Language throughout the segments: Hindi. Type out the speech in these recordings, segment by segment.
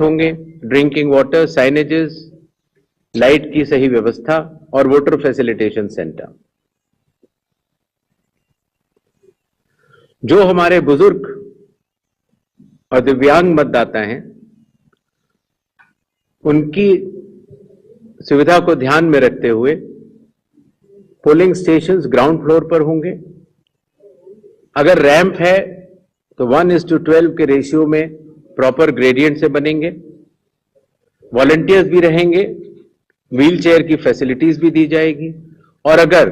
होंगे, ड्रिंकिंग वाटर, साइनेजेस, लाइट की सही व्यवस्था और वोटर फैसिलिटेशन सेंटर। जो हमारे बुजुर्ग और दिव्यांग मतदाता हैं, उनकी सुविधा को ध्यान में रखते हुए पोलिंग स्टेशंस ग्राउंड फ्लोर पर होंगे। अगर रैंप है तो 1:12 के रेशियो में प्रॉपर ग्रेडियंट से बनेंगे। वॉलंटियर्स भी रहेंगे, व्हील चेयर की फैसिलिटीज भी दी जाएगी। और अगर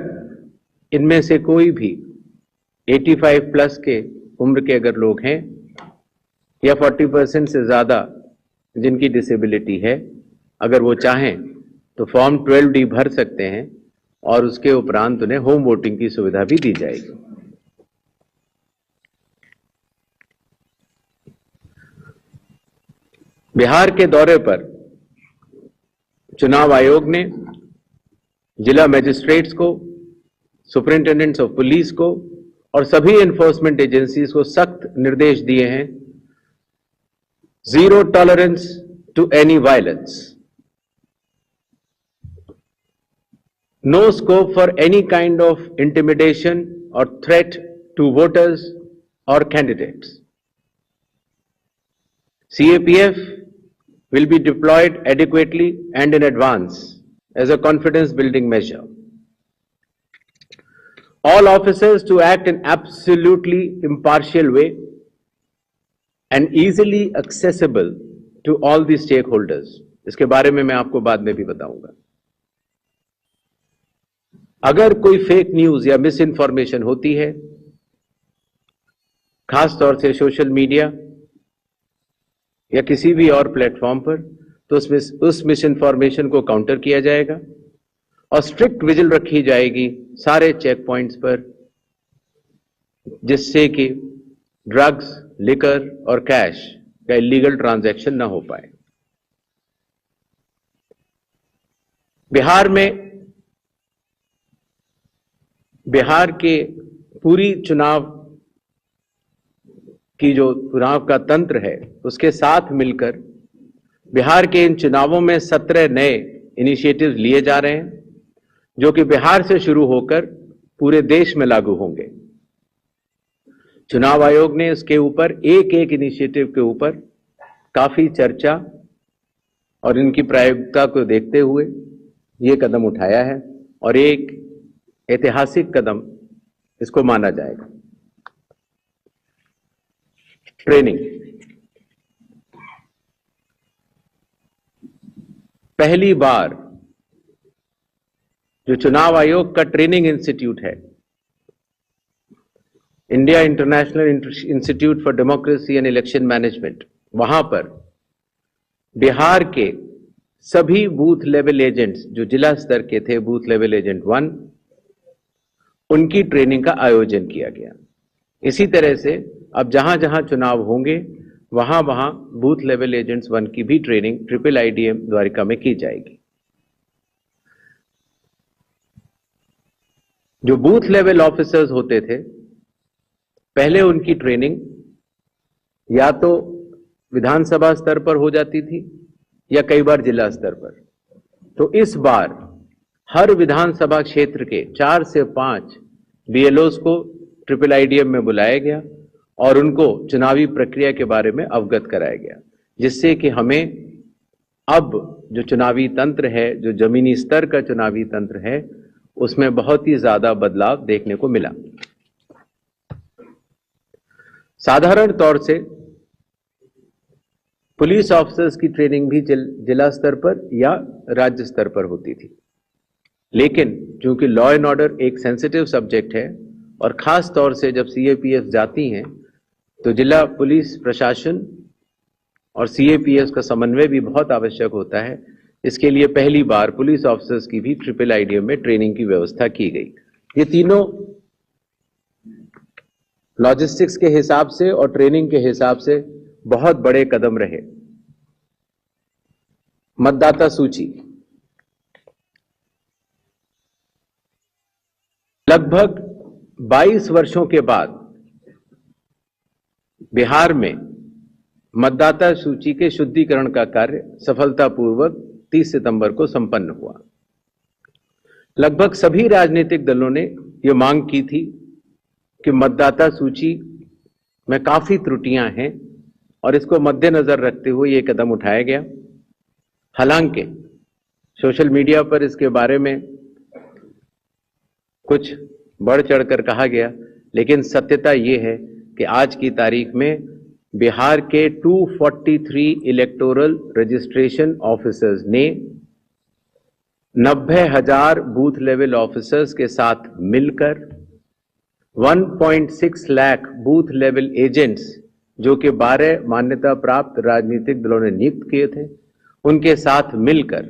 इनमें से कोई भी 85 प्लस के उम्र के अगर लोग हैं या 40% से ज्यादा जिनकी डिसेबिलिटी है, अगर वो चाहें तो फॉर्म 12D भर सकते हैं और उसके उपरांत उन्हें होम वोटिंग की सुविधा भी दी जाएगी। बिहार के दौरे पर चुनाव आयोग ने जिला मजिस्ट्रेट्स को, सुपरिंटेंडेंट्स ऑफ पुलिस को और सभी एनफोर्समेंट एजेंसीज को सख्त निर्देश दिए हैं, zero tolerance to any violence, no scope for any kind of intimidation or threat to voters or candidates. CAPF will be deployed adequately and in advance as a confidence building measure. All officers to act in absolutely impartial way and easily accessible to all the stakeholders. इसके बारे में मैं आपको बाद में भी बताऊंगा। अगर कोई फेक न्यूज या मिस इन्फॉर्मेशन होती है, खास तौर से सोशल मीडिया या किसी भी और प्लेटफॉर्म पर, तो उस मिस इन्फॉर्मेशन को काउंटर किया जाएगा और स्ट्रिक्ट विजिल रखी जाएगी सारे चेक पॉइंट्स पर, जिससे कि ड्रग्स, लिकर और कैश का इलीगल ट्रांजैक्शन ना हो पाए। बिहार के पूरी चुनाव का तंत्र है, उसके साथ मिलकर बिहार के इन चुनावों में 17 नए इनिशिएटिव्स लिए जा रहे हैं, जो कि बिहार से शुरू होकर पूरे देश में लागू होंगे। चुनाव आयोग ने इसके ऊपर एक एक इनिशिएटिव के ऊपर काफी चर्चा और इनकी प्रायोगिकता को देखते हुए ये कदम उठाया है और एक ऐतिहासिक कदम इसको माना जाएगा। ट्रेनिंग, पहली बार जो चुनाव आयोग का ट्रेनिंग इंस्टीट्यूट है, India international institute for democracy and election management, वहां पर बिहार के सभी बूथ लेवल एजेंट्स जो जिला स्तर के थे, बूथ लेवल एजेंट 1, उनकी ट्रेनिंग का आयोजन किया गया। इसी तरह से अब जहां जहां चुनाव होंगे वहां वहां बूथ लेवल एजेंट्स 1 की भी ट्रेनिंग IIIDM द्वारिका में की जाएगी। जो बूथ लेवल ऑफिसर्स होते थे, पहले उनकी ट्रेनिंग या तो विधानसभा स्तर पर हो जाती थी या कई बार जिला स्तर पर। तो इस बार हर विधानसभा क्षेत्र के 4 से 5 BLOs को IIIDM में बुलाया गया और उनको चुनावी प्रक्रिया के बारे में अवगत कराया गया, जिससे कि हमें अब जो चुनावी तंत्र है, जो जमीनी स्तर का चुनावी तंत्र है, उसमें बहुत ही ज्यादा बदलाव देखने को मिला। साधारण तौर से पुलिस ऑफिसर्स की ट्रेनिंग भी जिला स्तर पर या राज्य स्तर पर होती थी, लेकिन चूंकि लॉ एंड ऑर्डर एक सेंसिटिव सब्जेक्ट है और खास तौर से जब CAPF जाती हैं तो जिला पुलिस प्रशासन और CAPF का समन्वय भी बहुत आवश्यक होता है। इसके लिए पहली बार पुलिस ऑफिसर्स की भी IIIDM में ट्रेनिंग की व्यवस्था की गई। ये तीनों लॉजिस्टिक्स के हिसाब से और ट्रेनिंग के हिसाब से बहुत बड़े कदम रहे। मतदाता सूची, लगभग 22 वर्षों के बाद बिहार में मतदाता सूची के शुद्धिकरण का कार्य सफलतापूर्वक 30 सितंबर को संपन्न हुआ। लगभग सभी राजनीतिक दलों ने यह मांग की थी कि मतदाता सूची में काफी त्रुटियां हैं और इसको मद्देनजर रखते हुए यह कदम उठाया गया। हालांकि सोशल मीडिया पर इसके बारे में कुछ बढ़ चढ़कर कहा गया, लेकिन सत्यता यह है कि आज की तारीख में बिहार के 243 इलेक्टोरल रजिस्ट्रेशन ऑफिसर्स ने 90,000 बूथ लेवल ऑफिसर्स के साथ मिलकर 1.6 लाख बूथ लेवल एजेंट्स, जो कि 12 मान्यता प्राप्त राजनीतिक दलों ने नियुक्त किए थे, उनके साथ मिलकर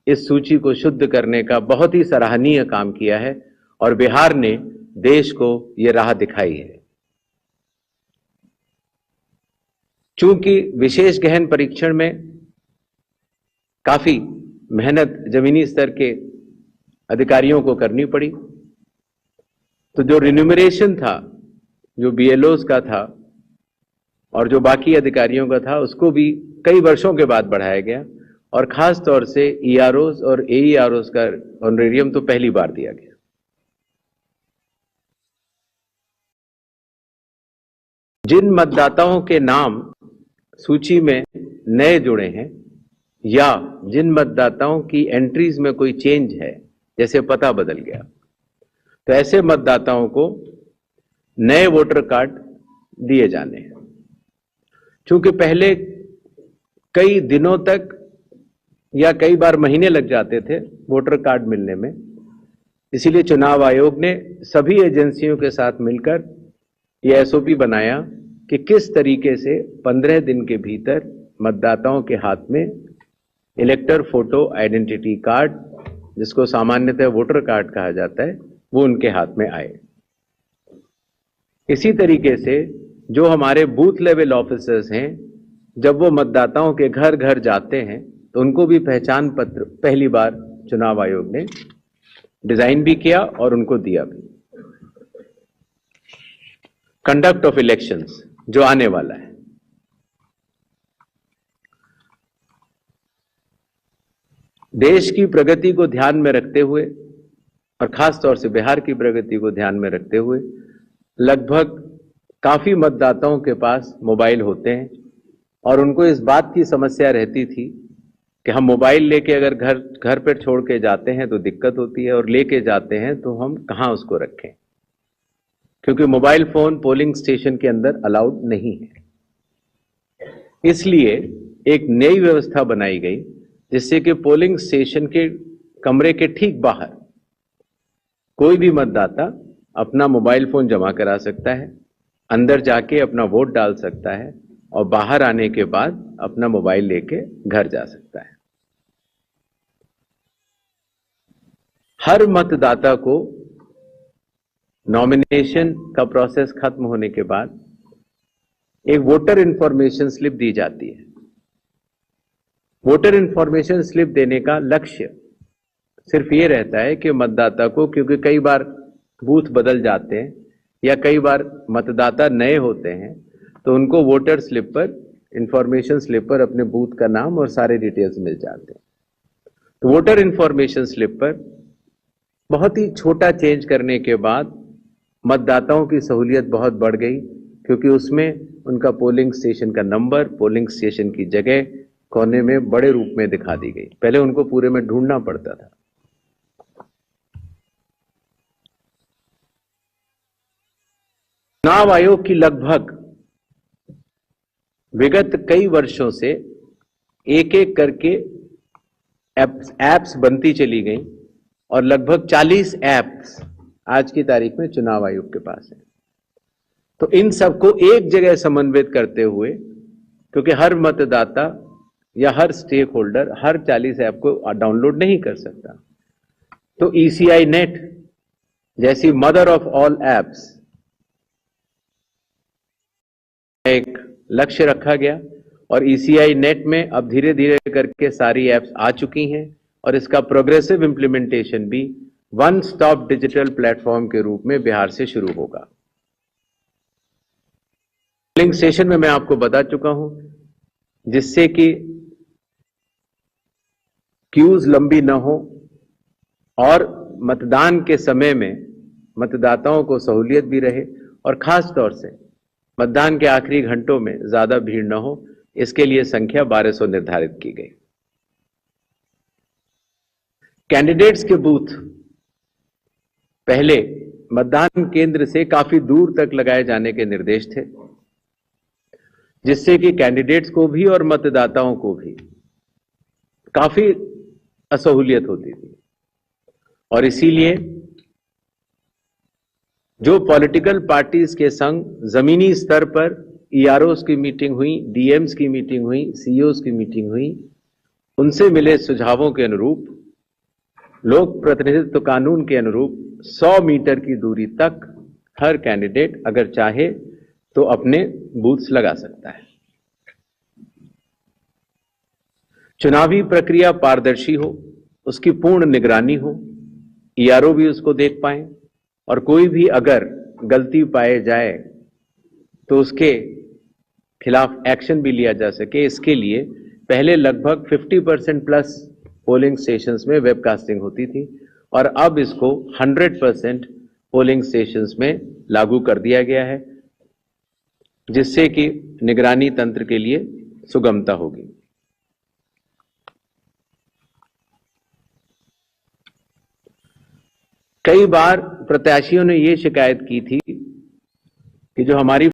इस सूची को शुद्ध करने का बहुत ही सराहनीय काम किया है और बिहार ने देश को यह राह दिखाई है। चूंकि विशेष गहन परीक्षण में काफी मेहनत जमीनी स्तर के अधिकारियों को करनी पड़ी, तो जो रिन्यूमरेशन था, जो बीएलओज का था और जो बाकी अधिकारियों का था, उसको भी कई वर्षों के बाद बढ़ाया गया और खास तौर से ईआरओज और एईआरओज का ऑनरेरियम तो पहली बार दिया गया। जिन मतदाताओं के नाम सूची में नए जुड़े हैं या जिन मतदाताओं की एंट्रीज में कोई चेंज है, जैसे पता बदल गया, तो ऐसे मतदाताओं को नए वोटर कार्ड दिए जाने हैं। चूंकि पहले कई दिनों तक या कई बार महीने लग जाते थे वोटर कार्ड मिलने में, इसीलिए चुनाव आयोग ने सभी एजेंसियों के साथ मिलकर यह एसओपी बनाया कि किस तरीके से 15 दिन के भीतर मतदाताओं के हाथ में इलेक्टर फोटो आइडेंटिटी कार्ड, जिसको सामान्यतः वोटर कार्ड कहा जाता है, वो उनके हाथ में आए। इसी तरीके से जो हमारे बूथ लेवल ऑफिसर्स हैं, जब वो मतदाताओं के घर घर जाते हैं तो उनको भी पहचान पत्र पहली बार चुनाव आयोग ने डिजाइन भी किया और उनको दिया भी। कंडक्ट ऑफ इलेक्शंस जो आने वाला है, देश की प्रगति को ध्यान में रखते हुए और खास तौर से बिहार की प्रगति को ध्यान में रखते हुए लगभग काफी मतदाताओं के पास मोबाइल होते हैं और उनको इस बात की समस्या रहती थी कि हम मोबाइल लेके अगर घर पर छोड़ के जाते हैं तो दिक्कत होती है और लेके जाते हैं तो हम कहां उसको रखें, क्योंकि मोबाइल फोन पोलिंग स्टेशन के अंदर अलाउड नहीं है। इसलिए एक नई व्यवस्था बनाई गई जिससे कि पोलिंग स्टेशन के कमरे के ठीक बाहर कोई भी मतदाता अपना मोबाइल फोन जमा करा सकता है, अंदर जाके अपना वोट डाल सकता है और बाहर आने के बाद अपना मोबाइल लेके घर जा सकता है। हर मतदाता को नॉमिनेशन का प्रोसेस खत्म होने के बाद एक वोटर इंफॉर्मेशन स्लिप दी जाती है। वोटर इंफॉर्मेशन स्लिप देने का लक्ष्य सिर्फ ये रहता है कि मतदाता को, क्योंकि कई बार बूथ बदल जाते हैं या कई बार मतदाता नए होते हैं, तो उनको वोटर स्लिप पर, इंफॉर्मेशन स्लिप पर अपने बूथ का नाम और सारे डिटेल्स मिल जाते हैं। तो वोटर इंफॉर्मेशन स्लिप पर बहुत ही छोटा चेंज करने के बाद मतदाताओं की सहूलियत बहुत बढ़ गई, क्योंकि उसमें उनका पोलिंग स्टेशन का नंबर, पोलिंग स्टेशन की जगह कोने में बड़े रूप में दिखा दी गई। पहले उनको पूरे में ढूंढना पड़ता था। चुनाव आयोग की लगभग विगत कई वर्षों से एक एक करके एप्स बनती चली गई और लगभग 40 एप्स आज की तारीख में चुनाव आयोग के पास है। तो इन सबको एक जगह समन्वित करते हुए, क्योंकि हर मतदाता या हर स्टेक होल्डर हर 40 ऐप को डाउनलोड नहीं कर सकता, तो ईसीआई नेट जैसी मदर ऑफ ऑल एप्स एक लक्ष्य रखा गया और ईसीआई नेट में अब धीरे धीरे करके सारी एप्स आ चुकी हैं और इसका प्रोग्रेसिव इंप्लीमेंटेशन भी वन स्टॉप डिजिटल प्लेटफॉर्म के रूप में बिहार से शुरू होगा। पोलिंग स्टेशन में मैं आपको बता चुका हूं, जिससे कि क्यूज लंबी न हो और मतदान के समय में मतदाताओं को सहूलियत भी रहे और खास तौर से मतदान के आखिरी घंटों में ज्यादा भीड़ न हो, इसके लिए संख्या 1200 निर्धारित की गई। कैंडिडेट्स के बूथ पहले मतदान केंद्र से काफी दूर तक लगाए जाने के निर्देश थे, जिससे कि कैंडिडेट्स को भी और मतदाताओं को भी काफी असहूलियत होती थी। और इसीलिए जो पॉलिटिकल पार्टीज के संग जमीनी स्तर पर ईआरओस की मीटिंग हुई, डीएम्स की मीटिंग हुई, सीईओस की मीटिंग हुई, उनसे मिले सुझावों के अनुरूप लोक प्रतिनिधित्व कानून के अनुरूप 100 मीटर की दूरी तक हर कैंडिडेट अगर चाहे तो अपने बूथ्स लगा सकता है। चुनावी प्रक्रिया पारदर्शी हो, उसकी पूर्ण निगरानी हो, ईआरओ भी उसको देख पाए और कोई भी अगर गलती पाए जाए तो उसके खिलाफ एक्शन भी लिया जा सके। इसके लिए पहले लगभग 50% प्लस पोलिंग स्टेशंस में वेबकास्टिंग होती थी और अब इसको 100% पोलिंग स्टेशंस में लागू कर दिया गया है, जिससे कि निगरानी तंत्र के लिए सुगमता होगी। कई बार प्रत्याशियों ने यह शिकायत की थी कि जो हमारी